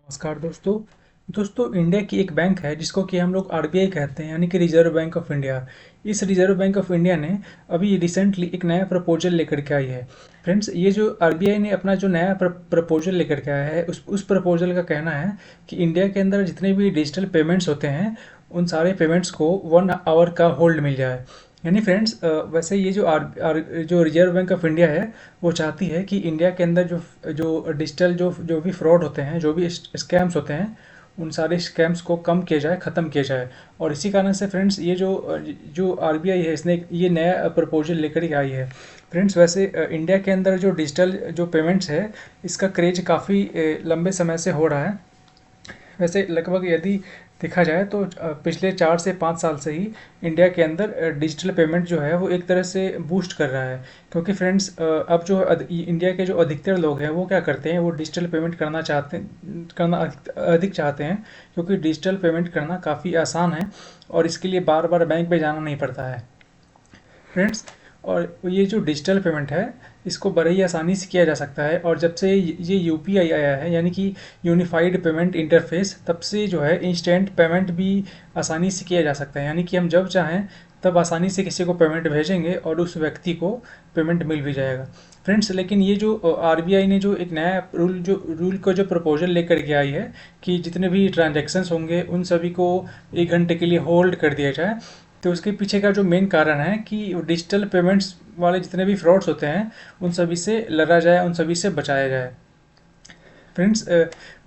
नमस्कार दोस्तों इंडिया की एक बैंक है जिसको कि हम लोग आरबीआई कहते हैं, यानी कि रिजर्व बैंक ऑफ इंडिया। इस रिजर्व बैंक ऑफ इंडिया ने अभी रिसेंटली एक नया प्रपोजल लेकर के आई है। फ्रेंड्स, ये जो आरबीआई ने अपना जो नया प्रपोजल लेकर के आया है, उस प्रपोजल का कहना है कि इंडिया के अंदर जितने भी डिजिटल पेमेंट्स होते हैं उन सारे पेमेंट्स को 1 आवर का होल्ड मिल जाए। यानी फ्रेंड्स, वैसे ये जो रिजर्व बैंक ऑफ इंडिया है वो चाहती है कि इंडिया के अंदर जो जो डिजिटल जो भी फ्रॉड होते हैं, जो भी स्कैम्स होते हैं, उन सारे स्कैम्स को कम किया जाए, ख़त्म किया जाए। और इसी कारण से फ्रेंड्स, ये जो आरबीआई है इसने ये नया प्रपोजल लेकर के आई है। फ्रेंड्स, वैसे इंडिया के अंदर जो डिजिटल जो पेमेंट्स है इसका क्रेज काफ़ी लंबे समय से हो रहा है। वैसे लगभग यदि देखा जाए तो पिछले 4 से 5 साल से ही इंडिया के अंदर डिजिटल पेमेंट जो है वो एक तरह से बूस्ट कर रहा है। क्योंकि फ्रेंड्स, अब जो इंडिया के जो अधिकतर लोग हैं वो क्या करते हैं, वो डिजिटल पेमेंट करना अधिक चाहते हैं। क्योंकि डिजिटल पेमेंट करना काफ़ी आसान है और इसके लिए बार बार बैंक में जाना नहीं पड़ता है फ्रेंड्स। और ये जो डिजिटल पेमेंट है इसको बड़े ही आसानी से किया जा सकता है। और जब से ये यूपीआई आया है, यानी कि यूनिफाइड पेमेंट इंटरफेस, तब से जो है इंस्टेंट पेमेंट भी आसानी से किया जा सकता है। यानी कि हम जब चाहें तब आसानी से किसी को पेमेंट भेजेंगे और उस व्यक्ति को पेमेंट मिल भी जाएगा फ्रेंड्स। लेकिन ये जो आरबीआई ने जो एक नया रूल को जो प्रपोजल लेकर के आई है कि जितने भी ट्रांजैक्शंस होंगे उन सभी को 1 घंटे के लिए होल्ड कर दिया जाए। तो उसके पीछे का जो मेन कारण है कि डिजिटल पेमेंट्स वाले जितने भी फ्रॉड्स होते हैं उन सभी से लड़ा जाए, उन सभी से बचाया जाए फ्रेंड्स।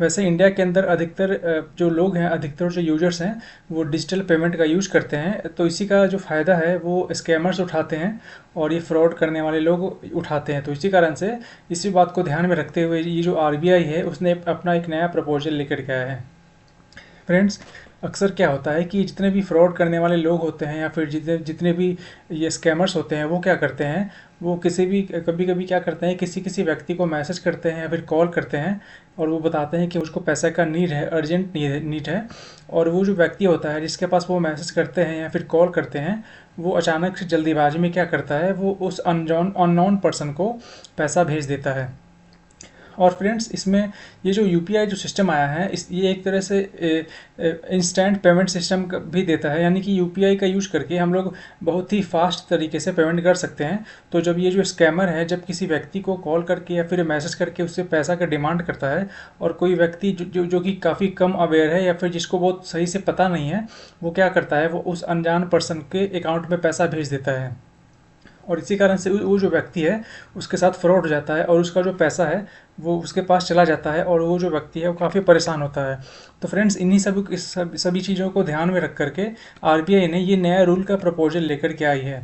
वैसे इंडिया के अंदर अधिकतर जो लोग हैं, अधिकतर जो यूजर्स हैं, वो डिजिटल पेमेंट का यूज़ करते हैं। तो इसी का जो फ़ायदा है वो स्कैमर्स उठाते हैं और ये फ्रॉड करने वाले लोग उठाते हैं। तो इसी कारण से इसी बात को ध्यान में रखते हुए ये जो आरबीआई है उसने अपना एक नया प्रपोजल लेकर के आया है फ्रेंड्स। अक्सर क्या होता है कि जितने भी फ्रॉड करने वाले लोग होते हैं या फिर जितने जितने भी ये स्कैमर्स होते हैं वो क्या करते हैं, वो किसी भी कभी कभी क्या करते हैं, किसी किसी व्यक्ति को मैसेज करते हैं या फिर कॉल करते हैं और वो बताते हैं कि उसको पैसे का नीड है, अर्जेंट नीड है। और वो जो व्यक्ति होता है जिसके पास वो मैसेज करते हैं या फिर कॉल करते हैं, वो अचानक से जल्दीबाजी में क्या करता है, वो उस अननोन पर्सन को पैसा भेज देता है। और फ्रेंड्स, इसमें ये जो यूपीआई जो सिस्टम आया है ये एक तरह से इंस्टेंट पेमेंट सिस्टम भी देता है। यानी कि यूपीआई का यूज करके हम लोग बहुत ही फास्ट तरीके से पेमेंट कर सकते हैं। तो जब ये जो स्कैमर है जब किसी व्यक्ति को कॉल करके या फिर मैसेज करके उससे पैसा का डिमांड करता है, और कोई व्यक्ति जो कि काफ़ी कम अवेयर है या फिर जिसको बहुत सही से पता नहीं है, वो क्या करता है, वो उस अनजान पर्सन के अकाउंट में पैसा भेज देता है। और इसी कारण से वो जो व्यक्ति है उसके साथ फ्रॉड हो जाता है और उसका जो पैसा है वो उसके पास चला जाता है और वो जो व्यक्ति है वो काफ़ी परेशान होता है। तो फ्रेंड्स, इन्हीं सभी चीज़ों को ध्यान में रख करके आरबीआई ने ये नया रूल का प्रपोजल लेकर के आई है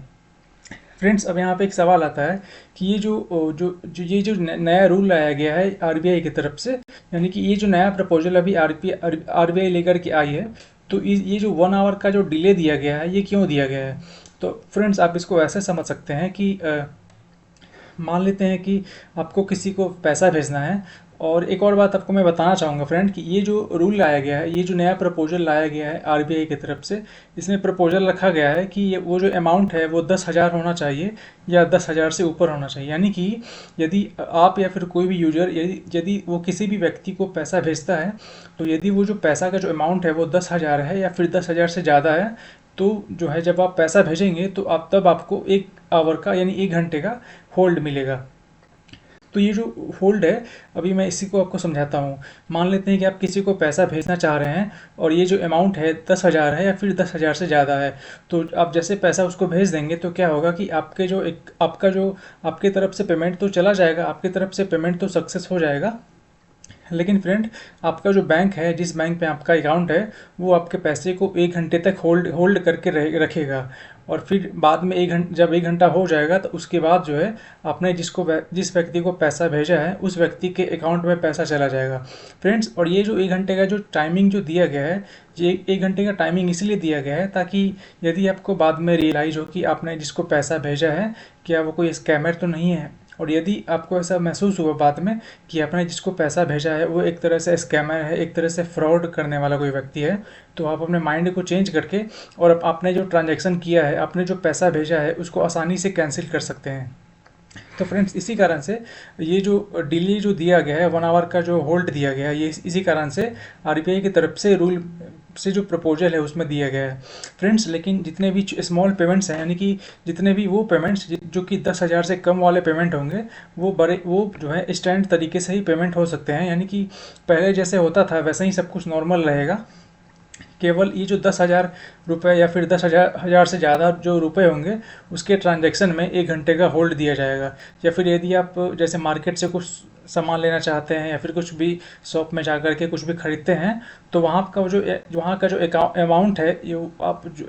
फ्रेंड्स। अब यहाँ पे एक सवाल आता है कि ये जो नया रूल लाया गया है आरबीआई की तरफ से, यानी कि ये जो नया प्रपोजल अभी आरबीआई लेकर के आई है, तो ये जो 1 आवर का जो डिले दिया गया है ये क्यों दिया गया है। तो फ्रेंड्स, आप इसको ऐसे समझ सकते हैं कि मान लेते हैं कि आपको किसी को पैसा भेजना है। और एक और बात आपको मैं बताना चाहूँगा फ्रेंड कि ये जो रूल लाया गया है, ये जो नया प्रपोजल लाया गया है आरबीआई की तरफ से, इसमें प्रपोजल रखा गया है कि ये वो जो अमाउंट है वो 10,000 होना चाहिए या 10,000 से ऊपर होना चाहिए। यानी कि यदि आप या फिर कोई भी यूजर यदि वो किसी भी व्यक्ति को पैसा भेजता है, तो यदि वो जो पैसा का जो अमाउंट है वो 10,000 है या फिर 10,000 से ज़्यादा है, तो जो है जब आप पैसा भेजेंगे तो आपको 1 आवर का यानी 1 घंटे का होल्ड मिलेगा। तो ये जो होल्ड है, अभी मैं इसी को आपको समझाता हूँ। मान लेते हैं कि आप किसी को पैसा भेजना चाह रहे हैं और ये जो अमाउंट है 10,000 है या फिर 10,000 से ज़्यादा है। तो आप जैसे पैसा उसको भेज देंगे तो क्या होगा कि आपका जो आपके तरफ से पेमेंट तो चला जाएगा, आपकी तरफ से पेमेंट तो सक्सेस हो जाएगा। लेकिन फ्रेंड, आपका जो बैंक है, जिस बैंक पे आपका अकाउंट है, वो आपके पैसे को 1 घंटे तक होल्ड होल्ड करके रखेगा। और फिर बाद में जब 1 घंटा हो जाएगा तो उसके बाद जो है आपने जिस व्यक्ति को पैसा भेजा है उस व्यक्ति के अकाउंट में पैसा चला जाएगा फ्रेंड्स। और ये जो 1 घंटे का जो टाइमिंग जो दिया गया है, ये 1 घंटे का टाइमिंग इसलिए दिया गया है ताकि यदि आपको बाद में रियलाइज़ हो कि आपने जिसको पैसा भेजा है क्या वो कोई स्कैमर तो नहीं है, और यदि आपको ऐसा महसूस हुआ बाद में कि आपने जिसको पैसा भेजा है वो एक तरह से स्कैमर है, एक तरह से फ्रॉड करने वाला कोई व्यक्ति है, तो आप अपने माइंड को चेंज करके और आपने जो ट्रांजैक्शन किया है, आपने जो पैसा भेजा है उसको आसानी से कैंसिल कर सकते हैं तो फ्रेंड्स इसी कारण से ये जो डिले जो दिया गया है 1 आवर का जो होल्ड दिया गया है, ये इसी कारण से आरबीआई की तरफ से रूल से जो प्रपोजल है उसमें दिया गया है फ्रेंड्स। लेकिन जितने भी स्मॉल पेमेंट्स हैं, यानी कि जितने भी वो पेमेंट्स जो कि 10,000 से कम वाले पेमेंट होंगे, वो जो है स्टैंड तरीके से ही पेमेंट हो सकते हैं, यानी कि पहले जैसे होता था वैसे ही सब कुछ नॉर्मल रहेगा। केवल ये जो 10,000 रुपये या फिर 10,000 से ज़्यादा जो रुपए होंगे, उसके ट्रांजैक्शन में 1 घंटे का होल्ड दिया जाएगा। या फिर यदि आप जैसे मार्केट से कुछ सामान लेना चाहते हैं या फिर कुछ भी शॉप में जा कर के कुछ भी खरीदते हैं, तो वहाँ का जो अमाउंट है,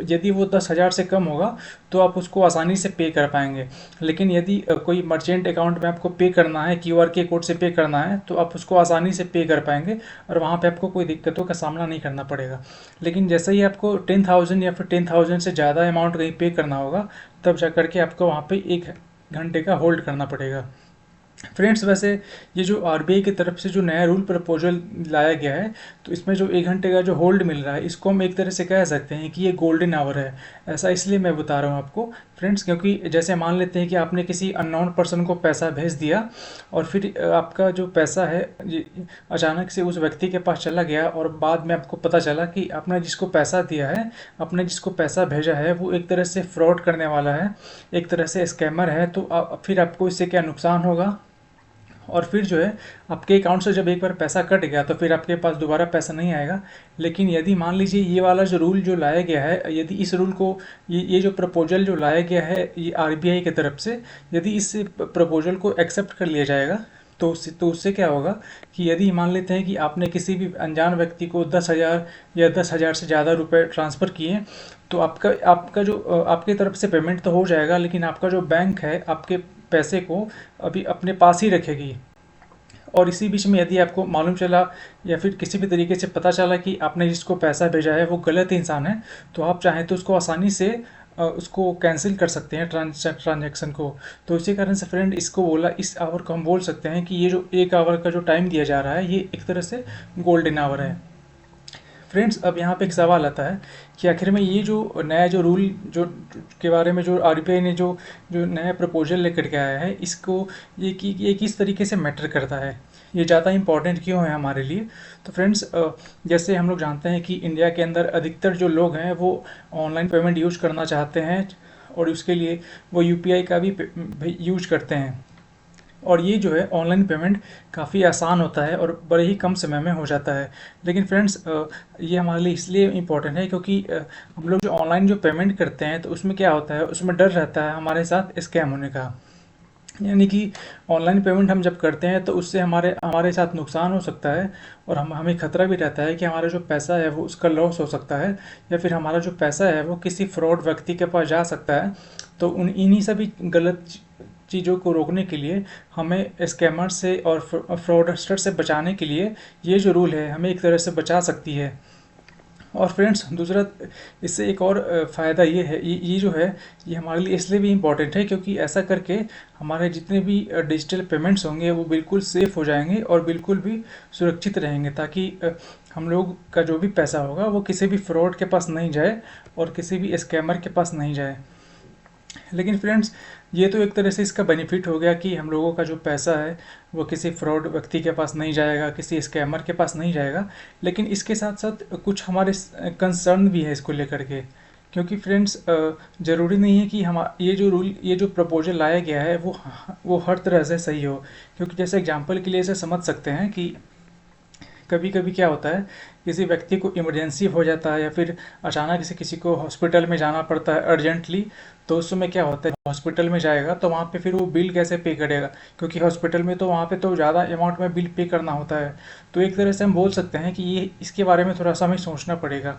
यदि वो 10,000 से कम होगा तो आप उसको आसानी से पे कर पाएंगे। लेकिन यदि कोई मर्चेंट अकाउंट में आपको पे करना है, क्यूआर के कोड से पे करना है, तो आप उसको आसानी से पे कर पाएंगे और वहाँ पे आपको कोई दिक्कतों का सामना नहीं करना पड़ेगा। लेकिन जैसे ही आपको 10,000 या फिर 10,000 से ज़्यादा अमाउंट कहीं पे करना होगा, तब जा करके आपको वहाँ पे 1 घंटे का होल्ड करना पड़ेगा। फ्रेंड्स वैसे ये जो आरबीआई की तरफ से जो नया रूल प्रपोजल लाया गया है, तो इसमें जो 1 घंटे का जो होल्ड मिल रहा है, इसको हम एक तरह से कह सकते हैं कि ये गोल्डन आवर है। ऐसा इसलिए मैं बता रहा हूँ आपको फ्रेंड्स, क्योंकि जैसे मान लेते हैं कि आपने किसी अननोन पर्सन को पैसा भेज दिया और फिर आपका जो पैसा है ये अचानक से उस व्यक्ति के पास चला गया और बाद में आपको पता चला कि आपने जिसको पैसा दिया है, आपने जिसको पैसा भेजा है, वो एक तरह से फ्रॉड करने वाला है, एक तरह से स्कैमर है। तो फिर आपको इससे क्या नुकसान होगा, और फिर जो है आपके अकाउंट से जब एक बार पैसा कट गया तो फिर आपके पास दोबारा पैसा नहीं आएगा। लेकिन यदि मान लीजिए ये वाला जो रूल जो लाया गया है, यदि इस रूल को ये जो प्रपोजल जो लाया गया है ये आरबीआई की तरफ से, यदि इस प्रपोजल को एक्सेप्ट कर लिया जाएगा, तो उससे क्या होगा कि यदि मान लेते हैं कि आपने किसी भी अनजान व्यक्ति को 10,000 या 10,000 से ज़्यादा रुपए ट्रांसफ़र किए, तो आपका आपका जो आपकी तरफ से पेमेंट तो हो जाएगा, लेकिन आपका जो बैंक है आपके पैसे को अभी अपने पास ही रखेगी। और इसी बीच में यदि आपको मालूम चला या फिर किसी भी तरीके से पता चला कि आपने जिसको पैसा भेजा है वो गलत इंसान है, तो आप चाहें तो उसको आसानी से उसको कैंसिल कर सकते हैं ट्रांजैक्शन को। तो इसी कारण से फ्रेंड इसको बोला, इस आवर को हम बोल सकते हैं कि ये जो 1 आवर का जो टाइम दिया जा रहा है, ये एक तरह से गोल्डन आवर है। फ्रेंड्स अब यहाँ पे एक सवाल आता है कि आखिर में ये जो नया जो रूल जो के बारे में जो आरबीआई ने जो जो नया प्रपोजल लेकर के आया है, इसको ये किस तरीके से मैटर करता है, ये ज़्यादा इम्पोर्टेंट क्यों है हमारे लिए। तो फ्रेंड्स जैसे हम लोग जानते हैं कि इंडिया के अंदर अधिकतर जो लोग हैं वो ऑनलाइन पेमेंट यूज करना चाहते हैं और उसके लिए वो यूपीआई का भी यूज करते हैं। और ये जो है ऑनलाइन पेमेंट काफ़ी आसान होता है और बड़े ही कम समय में हो जाता है। लेकिन फ्रेंड्स ये हमारे लिए इसलिए इम्पोर्टेंट है क्योंकि हम लोग जो ऑनलाइन जो पेमेंट करते हैं तो उसमें क्या होता है, उसमें डर रहता है हमारे साथ स्कैम होने का। यानी कि ऑनलाइन पेमेंट हम जब करते हैं तो उससे हमारे हमारे साथ नुकसान हो सकता है और हमें खतरा भी रहता है कि हमारा जो पैसा है वो उसका लॉस हो सकता है, या फिर हमारा जो पैसा है वो किसी फ्रॉड व्यक्ति के पास जा सकता है। तो इन्हीं सभी गलत चीज़ों को रोकने के लिए हमें स्कैमर से और फ्रॉडस्टर से बचाने के लिए ये जो रूल है हमें एक तरह से बचा सकती है। और फ्रेंड्स दूसरा इससे एक और फ़ायदा ये है, ये जो है ये हमारे लिए इसलिए भी इम्पॉर्टेंट है क्योंकि ऐसा करके हमारे जितने भी डिजिटल पेमेंट्स होंगे वो बिल्कुल सेफ़ हो जाएंगे और बिल्कुल भी सुरक्षित रहेंगे, ताकि हम लोग का जो भी पैसा होगा वो किसी भी फ्रॉड के पास नहीं जाए और किसी भी स्कैमर के पास नहीं जाए। लेकिन फ्रेंड्स ये तो एक तरह से इसका बेनिफिट हो गया कि हम लोगों का जो पैसा है वो किसी फ्रॉड व्यक्ति के पास नहीं जाएगा, किसी स्कैमर के पास नहीं जाएगा। लेकिन इसके साथ साथ कुछ हमारे कंसर्न भी है इसको लेकर के, क्योंकि फ्रेंड्स ज़रूरी नहीं है कि हम ये जो प्रपोजल लाया गया है वो हर तरह से सही हो। क्योंकि जैसे एग्जांपल के लिए इसे समझ सकते हैं कि कभी कभी क्या होता है, किसी व्यक्ति को इमरजेंसी हो जाता है या फिर अचानक से किसी को हॉस्पिटल में जाना पड़ता है अर्जेंटली। तो उस समय क्या होता है, हॉस्पिटल में जाएगा तो वहाँ पे फिर वो बिल कैसे पे करेगा, क्योंकि हॉस्पिटल में तो वहाँ पे तो ज़्यादा अमाउंट में बिल पे करना होता है। तो एक तरह से हम बोल सकते हैं कि ये इसके बारे में थोड़ा सा हमें सोचना पड़ेगा,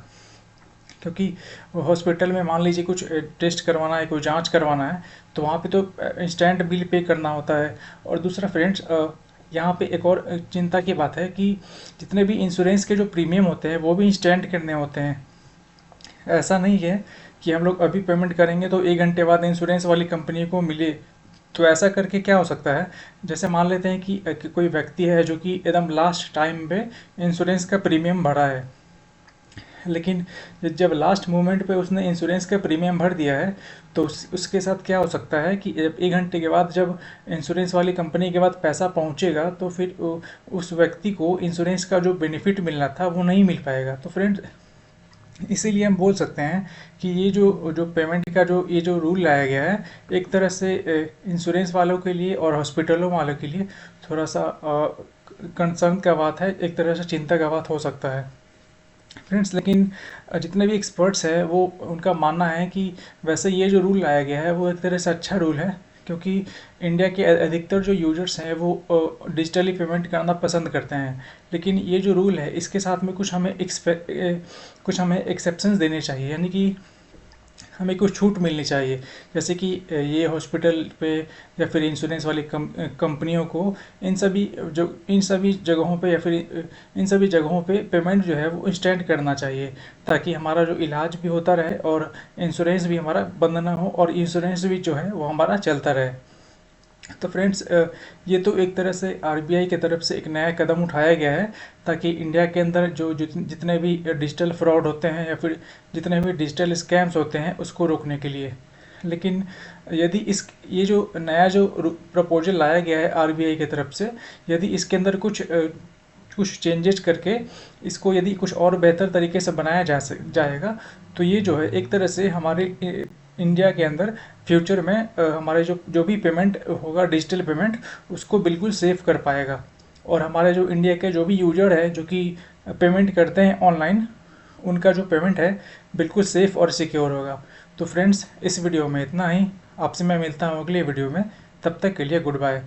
क्योंकि हॉस्पिटल में मान लीजिए कुछ टेस्ट करवाना है, कोई जांच करवाना है, तो वहाँ पे तो इंस्टेंट बिल पे करना होता है। और दूसरा फ्रेंड्स यहाँ पे एक और चिंता की बात है कि जितने भी इंश्योरेंस के जो प्रीमियम होते हैं वो भी इंस्टेंट करने होते हैं। ऐसा नहीं है कि हम लोग अभी पेमेंट करेंगे तो 1 घंटे बाद इंश्योरेंस वाली कंपनी को मिले। तो ऐसा करके क्या हो सकता है, जैसे मान लेते हैं कि कोई व्यक्ति है जो कि एकदम लास्ट टाइम पे इंश्योरेंस का प्रीमियम भरा है, लेकिन जब लास्ट मोमेंट पे उसने इंश्योरेंस का प्रीमियम भर दिया है तो उसके साथ क्या हो सकता है कि जब 1 घंटे के बाद जब इंश्योरेंस वाली कंपनी के बाद पैसा पहुंचेगा तो फिर उस व्यक्ति को इंश्योरेंस का जो बेनिफिट मिलना था वो नहीं मिल पाएगा। तो फ्रेंड्स, इसीलिए हम बोल सकते हैं कि ये जो जो पेमेंट का जो ये जो रूल लाया गया है, एक तरह से इंश्योरेंस वालों के लिए और हॉस्पिटलों वालों के लिए थोड़ा सा कंसर्न का बात है, एक तरह से चिंता का बात हो सकता है फ्रेंड्स। लेकिन जितने भी एक्सपर्ट्स हैं वो उनका मानना है कि वैसे ये जो रूल लाया गया है वो एक तरह से अच्छा रूल है, क्योंकि इंडिया के अधिकतर जो यूजर्स हैं वो डिजिटली पेमेंट करना पसंद करते हैं। लेकिन ये जो रूल है इसके साथ में कुछ हमें एक्सेप्शंस देने चाहिए, यानी कि हमें कुछ छूट मिलनी चाहिए। जैसे कि ये हॉस्पिटल पे या फिर इंश्योरेंस वाली कंपनियों को इन सभी जगहों पे या फिर इन सभी जगहों पे पेमेंट जो है वो इंस्टेंट करना चाहिए, ताकि हमारा जो इलाज भी होता रहे और इंश्योरेंस भी हमारा बंद ना हो और इंश्योरेंस भी जो है वो हमारा चलता रहे। तो फ्रेंड्स, ये तो एक तरह से आरबीआई की तरफ से एक नया कदम उठाया गया है, ताकि इंडिया के अंदर जो जितने भी डिजिटल फ्रॉड होते हैं या फिर जितने भी डिजिटल स्कैम्स होते हैं उसको रोकने के लिए। लेकिन यदि ये जो नया जो प्रपोजल लाया गया है आरबीआई की तरफ से, यदि इसके अंदर कुछ चेंजेस करके इसको यदि कुछ और बेहतर तरीके से बनाया जाएगा तो ये जो है एक तरह से हमारे इंडिया के अंदर फ्यूचर में हमारे जो जो भी पेमेंट होगा डिजिटल पेमेंट, उसको बिल्कुल सेफ कर पाएगा। और हमारे जो इंडिया के जो भी यूजर है जो कि पेमेंट करते हैं ऑनलाइन, उनका जो पेमेंट है बिल्कुल सेफ और सिक्योर होगा। तो फ्रेंड्स, इस वीडियो में इतना ही। आपसे मैं मिलता हूँ अगले वीडियो में। तब तक के लिए गुड बाय।